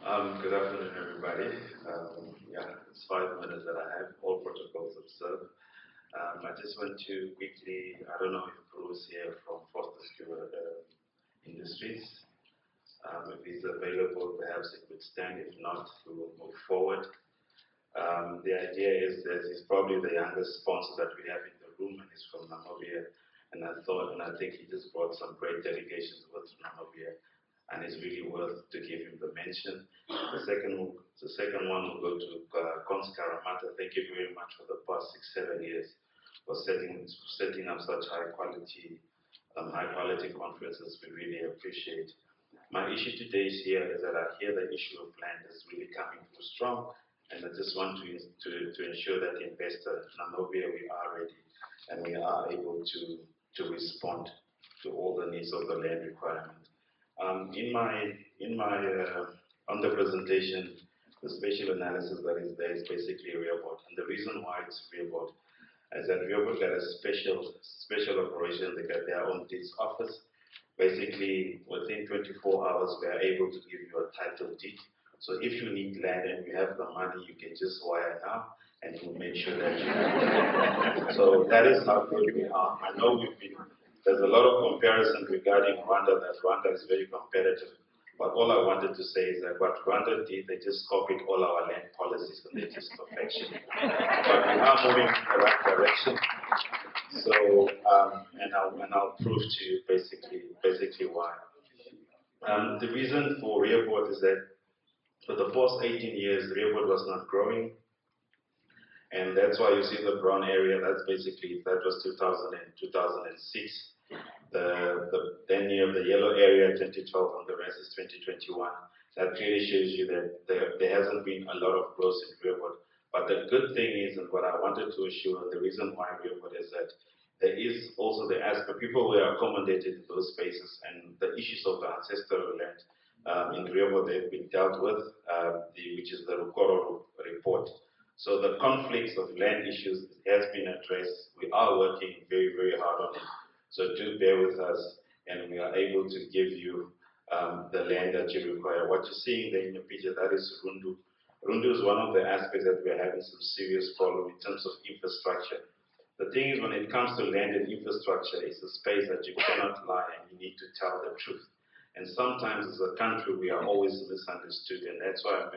Good afternoon, everybody. It's 5 minutes that I have, all protocols observed. I just want to quickly, I don't know if Bruce here from Fortescue Industries, if he's available, perhaps he could stand. If not, we will move forward. The idea is that he's probably the youngest sponsor that we have in the room, and he's from Namibia. And I think he just brought some great delegations with Namibia, and it's really worth to give him the mention. The second one will go to Konskar Ramata. Thank you very much for the past 6-7 years for setting up such high quality conferences. We really appreciate. My issue today is that I hear the issue of land is really coming too strong, and I just want to ensure that the investor, Namibia, we are ready and we are able to respond to all the needs of the land requirement. On the presentation, the spatial analysis that is there is basically Renewable, and the reason why it's Renewable is that Renewable got a special operation. They got their own deeds office. Basically, within 24 hours, we are able to give you a title deed. So if you need land and you have the money, you can just wire now, and we'll make sure that you have it. So that is how good we are. I know there's a lot of comparison regarding Rwanda, that Rwanda is very competitive. But all I wanted to say is that what Rwanda did, they just copied all our land policies and they just perfection. But we are moving in the right direction. So, and I'll prove to you basically why. The reason for Renewable is that for the past 18 years, Renewable was not growing. And that's why you see the brown area, that was 2000 and 2006. Then you have the yellow area 2012 and the rest is 2021. That clearly shows you that there hasn't been a lot of growth in Renewable. But the good thing is, and what I wanted to assure, the reason why Renewable is that there is also the aspect, people were accommodated in those spaces, and the issues of the ancestral land in Renewable, they've been dealt with, which is the Rukoro report. So the conflicts of land issues has been addressed. We are working very, very hard on it. So do bear with us, and we are able to give you the land that you require. What you're seeing there in the picture, that is Rundu. Rundu is one of the aspects that we're having some serious problem in terms of infrastructure. The thing is, when it comes to land and infrastructure, it's a space that you cannot lie and you need to tell the truth. And sometimes as a country, we are always misunderstood, and that's why I'm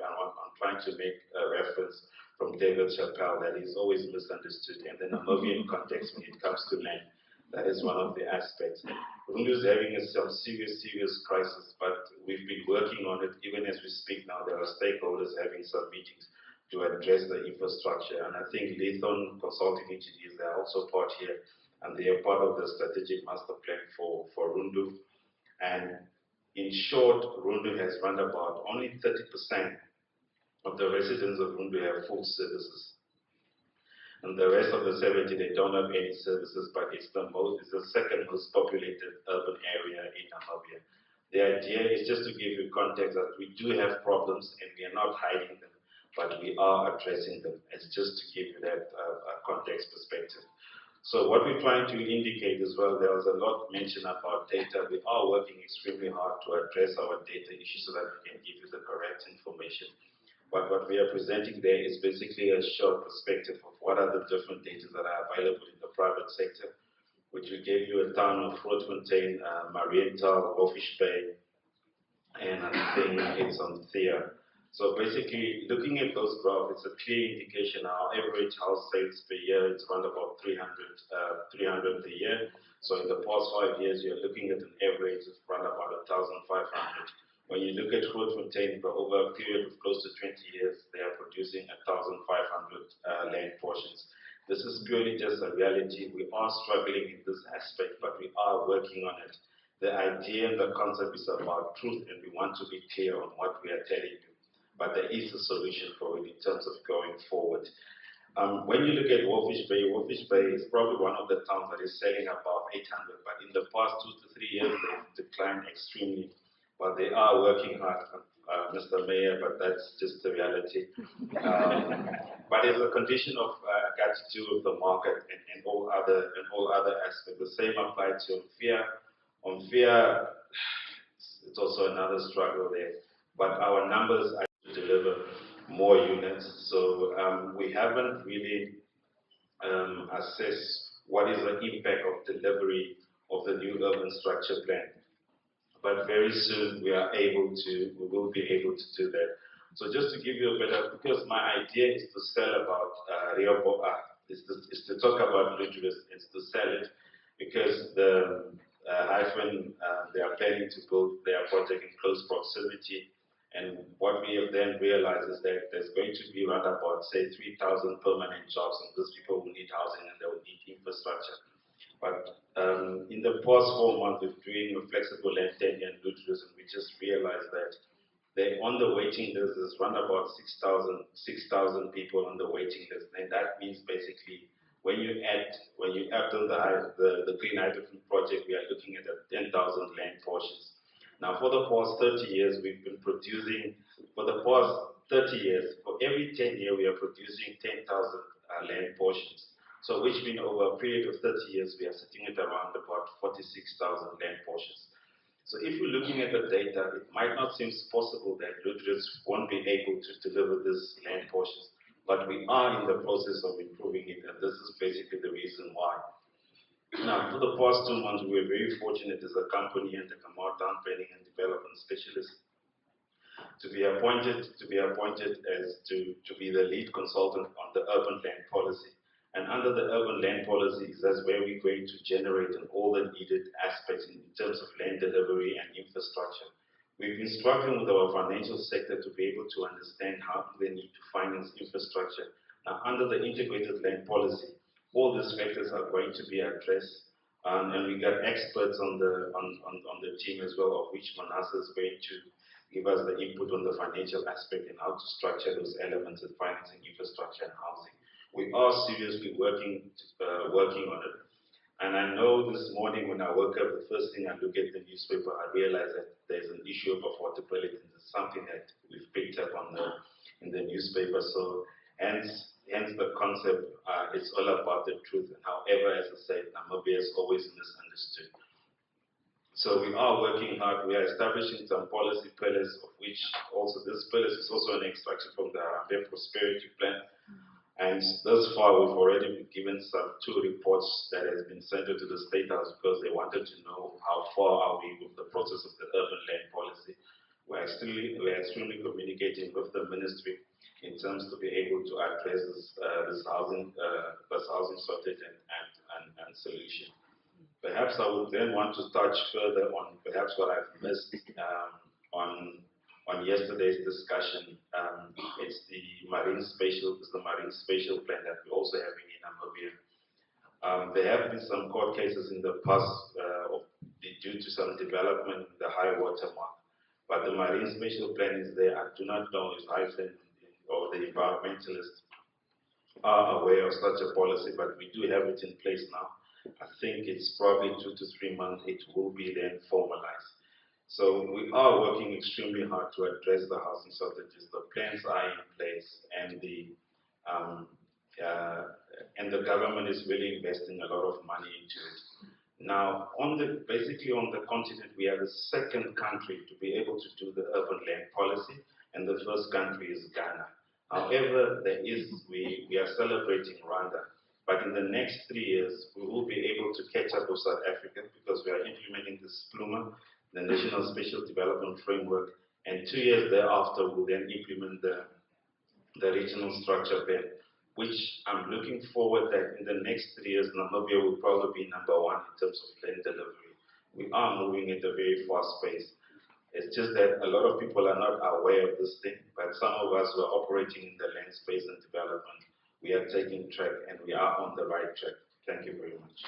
trying to make a reference from David Chappelle that is always misunderstood in the Namibian context when it comes to land. That is one of the aspects. Rundu is having some serious crisis, but we've been working on it. Even as we speak now, there are stakeholders having some meetings to address the infrastructure. And I think Lethon Consulting Engineers, they're also part here, and they are part of the strategic master plan for Rundu. And in short, Rundu has run about only 30% of the residents of Rundu have full services. And the rest of the 70, they don't have any services, but it's the second most populated urban area in Namibia. The idea is just to give you context that we do have problems and we are not hiding them, but we are addressing them. It's just to give you that context perspective. So what we're trying to indicate as well, there was a lot mentioned about data. We are working extremely hard to address our data issues so that we can give you the correct information. But what we are presenting there is basically a short perspective of what are the different data that are available in the private sector, which we gave you a town of Grootfontein, Marienthal, Wolfish Bay, and I think it's on Thea. So basically, looking at those graphs, it's a clear indication our average house sales per year, it's around about 300 per year. So in the past 5 years, you're looking at an average of around about 1,500. When you look at Grootfontein, for over a period of close to 20 years, they are producing 1,500 land portions. This is purely just a reality. We are struggling in this aspect, but we are working on it. The idea and the concept is about truth, and we want to be clear on what we are telling you. But there is a solution for it in terms of going forward. When you look at Wolfish Bay is probably one of the towns that is selling above 800, but in the past 2 to 3 years, they've declined extremely. But they are working hard, Mr. Mayor, but that's just the reality. But it's a condition of attitude of the market and all other aspects. The same applies to Omphia. Omphia, it's also another struggle there. but our numbers are to deliver more units. So we haven't really assessed what is the impact of delivery of the new urban structure plan. But very soon we will be able to do that. So just to give you a better, because my idea is to sell about renewable, is to talk about literacy, is to sell it, because the hyphen, they are planning to build their project in close proximity. And what we have then realized is that there's going to be around about, say, 3,000 permanent jobs, and those people will need housing and they will need infrastructure. But in the past 4 months, we're doing a flexible land tenure and literacy, and we just realized that they on the waiting list is around about 6,000 people on the waiting list, and that means basically when you add on the green hydrogen project, we are looking at 10,000 land portions. Now, for the past 30 years, we've been producing. For the past 30 years, for every 10 years, we are producing 10,000 land portions. So which means over a period of 30 years, we are sitting at around about 46,000 land portions. So if you're looking at the data, it might not seem possible that Ludra's won't be able to deliver this land portions, but we are in the process of improving it, and this is basically the reason why. Now, for the past 2 months, we were very fortunate as a company and the Town Planning and Development Specialist to be appointed as to be the lead consultant on the urban land policy. And under the urban land policy, that's where we're going to generate all the needed aspects in terms of land delivery and infrastructure. We've been struggling with our financial sector to be able to understand how they need to finance infrastructure. Now, under the integrated land policy, all these factors are going to be addressed. And we got experts on the team as well, of which Manasseh is going to give us the input on the financial aspect and how to structure those elements of financing infrastructure and housing. We are seriously working on it. And I know this morning when I woke up, the first thing I look at the newspaper, I realize that there's an issue of affordability. It's something that we've picked up in the newspaper. So hence the concept, it's all about the truth. And however, as I said, Namibia is always misunderstood. So we are working hard. We are establishing some policy pillars, of which also this pillar is also an extraction from the Harambee Prosperity Plan. And thus far, we've already been given some 2 reports that has been sent to the State House because they wanted to know how far are we with the process of the urban land policy. We're extremely communicating with the ministry in terms to be able to address this housing shortage and solution. Perhaps I would then want to touch further on perhaps what I've missed on yesterday's discussion. It's the marine spatial plan that we're also having in Namibia. There have been some court cases in the past due to some development in the high water mark, but the marine spatial plan is there. I do not know if Hyphen or the environmentalists are aware of such a policy, but we do have it in place now. I think it's probably 2 to 3 months it will be then formalized. So we are working extremely hard to address the housing shortages. The plans are in place, and the government is really investing a lot of money into it. Now, basically on the continent, we are the second country to be able to do the urban land policy, and the first country is Ghana. However, we are celebrating Rwanda, but in the next 3 years, we will be able to catch up with South Africa because we are implementing the SPLUMA, the National Special Development Framework, and 2 years thereafter, we'll then implement the regional structure plan, which I'm looking forward that in the next 3 years, Namibia will probably be number 1 in terms of land delivery. We are moving at a very fast pace. It's just that a lot of people are not aware of this thing, but some of us who are operating in the land space and development, we are taking track and we are on the right track. Thank you very much.